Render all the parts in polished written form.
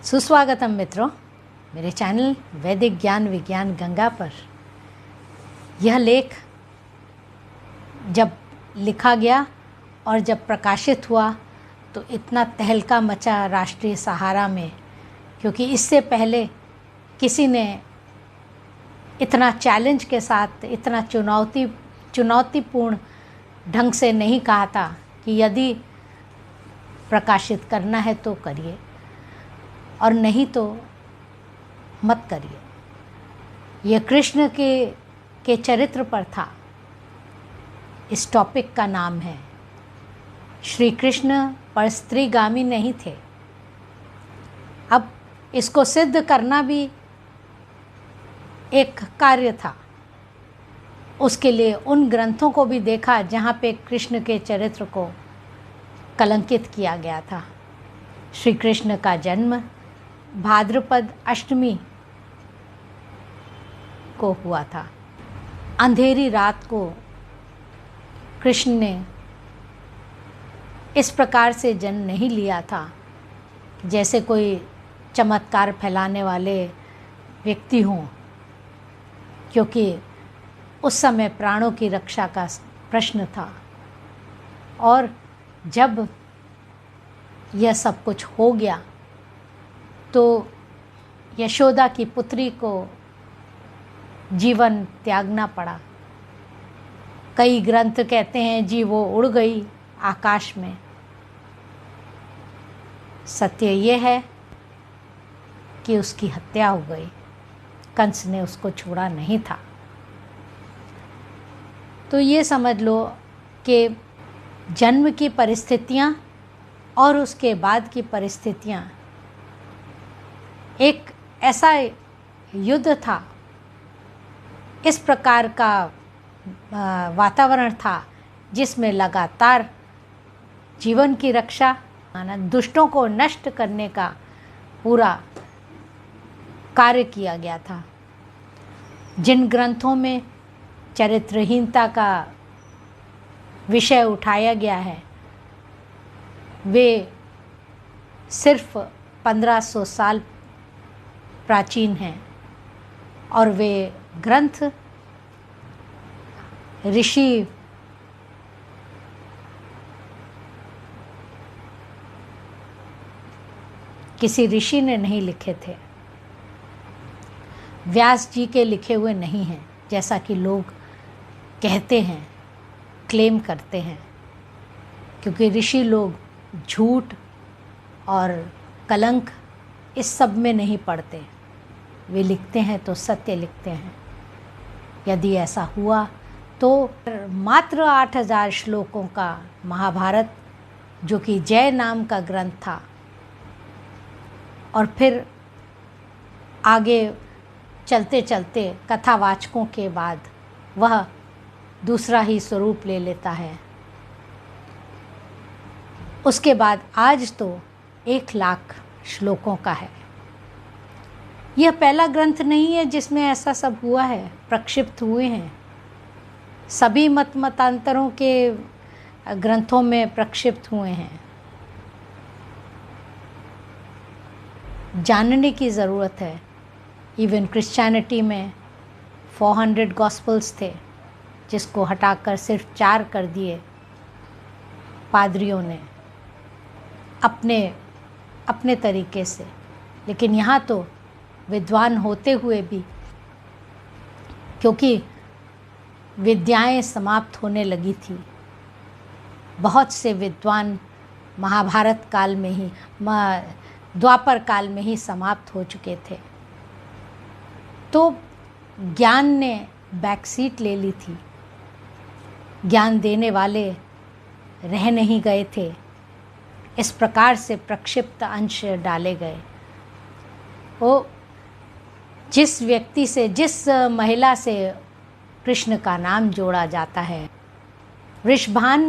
सुस्वागतम मित्रों, मेरे चैनल वैदिक ज्ञान विज्ञान गंगा पर। यह लेख जब लिखा गया और जब प्रकाशित हुआ तो इतना तहलका मचा राष्ट्रीय सहारा में, क्योंकि इससे पहले किसी ने इतना चैलेंज के साथ, इतना चुनौतीपूर्ण ढंग से नहीं कहा था कि यदि प्रकाशित करना है तो करिए और नहीं तो मत करिए। यह कृष्ण के चरित्र पर था। इस टॉपिक का नाम है श्री कृष्ण पर स्त्रीगामी नहीं थे। अब इसको सिद्ध करना भी एक कार्य था। उसके लिए उन ग्रंथों को भी देखा जहाँ पे कृष्ण के चरित्र को कलंकित किया गया था। श्री कृष्ण का जन्म भाद्रपद अष्टमी को हुआ था। अंधेरी रात को कृष्ण ने इस प्रकार से जन्म नहीं लिया था जैसे कोई चमत्कार फैलाने वाले व्यक्ति हों, क्योंकि उस समय प्राणों की रक्षा का प्रश्न था। और जब यह सब कुछ हो गया तो यशोदा की पुत्री को जीवन त्यागना पड़ा। कई ग्रंथ कहते हैं जी वो उड़ गई आकाश में। सत्य ये है कि उसकी हत्या हो गई। कंस ने उसको छोड़ा नहीं था। तो ये समझ लो कि जन्म की परिस्थितियाँ और उसके बाद की परिस्थितियाँ एक ऐसा युद्ध था, इस प्रकार का वातावरण था जिसमें लगातार जीवन की रक्षा, दुष्टों को नष्ट करने का पूरा कार्य किया गया था। जिन ग्रंथों में चरित्रहीनता का विषय उठाया गया है वे सिर्फ 1500 साल प्राचीन हैं और वे ग्रंथ ऋषि किसी ऋषि ने नहीं लिखे थे। व्यास जी के लिखे हुए नहीं हैं जैसा कि लोग कहते हैं, क्लेम करते हैं, क्योंकि ऋषि लोग झूठ और कलंक इस सब में नहीं पड़ते। वे लिखते हैं तो सत्य लिखते हैं। यदि ऐसा हुआ तो मात्र 8000 श्लोकों का महाभारत, जो कि जय नाम का ग्रंथ था, और फिर आगे चलते चलते कथावाचकों के बाद वह दूसरा ही स्वरूप ले लेता है। उसके बाद आज तो 1 लाख श्लोकों का है। यह पहला ग्रंथ नहीं है जिसमें ऐसा सब हुआ है, प्रक्षिप्त हुए हैं। सभी मतांतरों के ग्रंथों में प्रक्षिप्त हुए हैं। जानने की ज़रूरत है। इवन क्रिश्चियनिटी में 400 गॉस्पल्स थे जिसको हटाकर सिर्फ 4 कर दिए पादरियों ने अपने तरीके से। लेकिन यहाँ तो विद्वान होते हुए भी, क्योंकि विद्याएं समाप्त होने लगी थी, बहुत से विद्वान महाभारत काल में ही, द्वापर काल में ही समाप्त हो चुके थे, तो ज्ञान ने बैकसीट ले ली थी। ज्ञान देने वाले रह नहीं गए थे। इस प्रकार से प्रक्षिप्त अंश डाले गए। वो जिस व्यक्ति से, जिस महिला से कृष्ण का नाम जोड़ा जाता है, वृषभान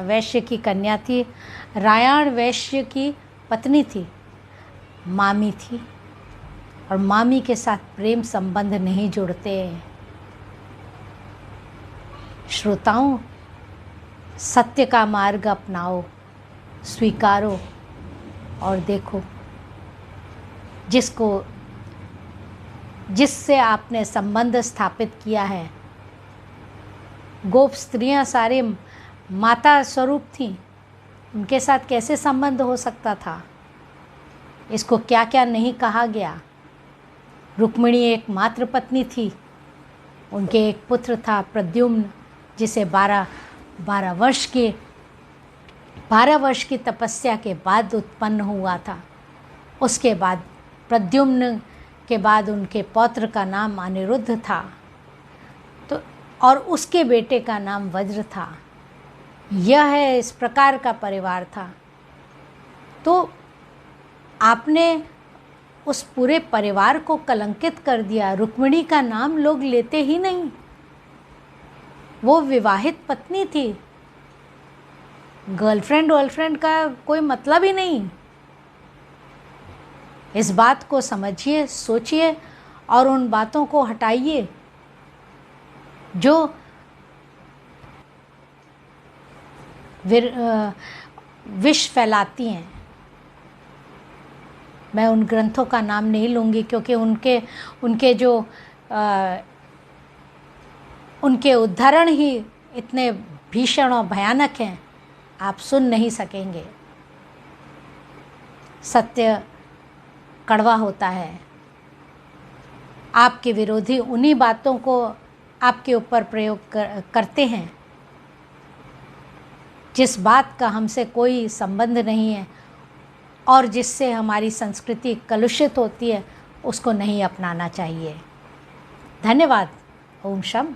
वैश्य की कन्या थी, रायण वैश्य की पत्नी थी, मामी थी, और मामी के साथ प्रेम संबंध नहीं जुड़ते। श्रोताओं, सत्य का मार्ग अपनाओ, स्वीकारो और देखो जिससे आपने संबंध स्थापित किया है। गोप स्त्रियां सारे माता स्वरूप थीं, उनके साथ कैसे संबंध हो सकता था? इसको क्या क्या नहीं कहा गया। रुक्मिणी एक मात्र पत्नी थी, उनके एक पुत्र था प्रद्युम्न, जिसे 12 वर्ष की तपस्या के बाद उत्पन्न हुआ था। उसके बाद प्रद्युम्न के बाद उनके पौत्र का नाम अनिरुद्ध था, तो और उसके बेटे का नाम वज्र था। यह है, इस प्रकार का परिवार था। तो आपने उस पूरे परिवार को कलंकित कर दिया। रुक्मिणी का नाम लोग लेते ही नहीं, वो विवाहित पत्नी थी, गर्लफ्रेंड का कोई मतलब ही नहीं। इस बात को समझिए, सोचिए और उन बातों को हटाइए जो विष फैलाती हैं। मैं उन ग्रंथों का नाम नहीं लूँगी क्योंकि उनके उदाहरण ही इतने भीषण और भयानक हैं, आप सुन नहीं सकेंगे। सत्य कड़वा होता है। आपके विरोधी उन्हीं बातों को आपके ऊपर प्रयोग करते हैं जिस बात का हमसे कोई संबंध नहीं है और जिससे हमारी संस्कृति कलुषित होती है, उसको नहीं अपनाना चाहिए। धन्यवाद। ओम शम।